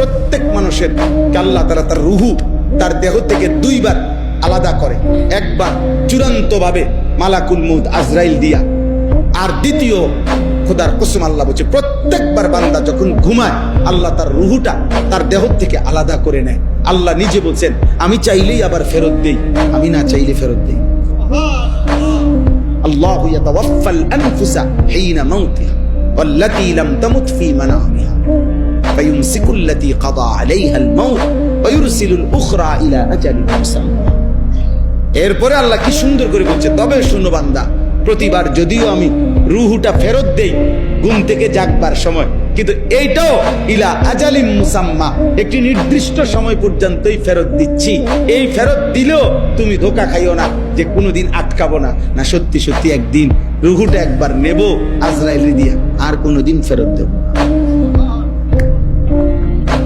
প্রত্যেক মানুষের আল্লাহ তাআলা তার রুহু তার দেহ থেকে দুইবার আলাদা করে, একবার চূড়ান্ত ভাবে মালাকুল মউত আজরাইল দিয়া, আর দ্বিতীয় খোদার কসম আল্লাহ বলছে প্রত্যেকবার বান্দা যখন ঘুমায় আল্লাহ তার রুহুটা তার দেহ থেকে আলাদা করে নেয়। আল্লাহ নিজে বলছেন আমি চাইলেই আবার ফেরত দেই, আমি না চাইলে ফেরত দেই। আল্লাহু ইয়াতাওয়াফাল আনফুসা হিনা মাউতিহা ওয়াল্লাতী লাম তামুত ফী মানামিহা ফায়ুমসিকুল্লাতী কাদা আলাইহাল মাউত ওয়া ইউরসিলুল উখরা ইলা আজালিন মুসাম্মা। এরপরে আল্লাহ কি সুন্দর করে বলছে, তবে শুনো বান্দা, প্রতিবার যদিও আমি রুহুটা ফেরত দেই ঘুম থেকে জাগবার সময়, কিন্তু এইটাও ইলা আজালিম মুসাম্মা, একটি নির্দিষ্ট সময় পর্যন্তই ফেরত দিচ্ছি। এই ফেরত দিলেও তুমি ধোঁকা খাইও না যে কোনোদিন আটকাবো না, না সত্যি সত্যি একদিন রুহুটা একবার নেব আজরাইল দিয়া, আর কোনোদিন ফেরত দেব না।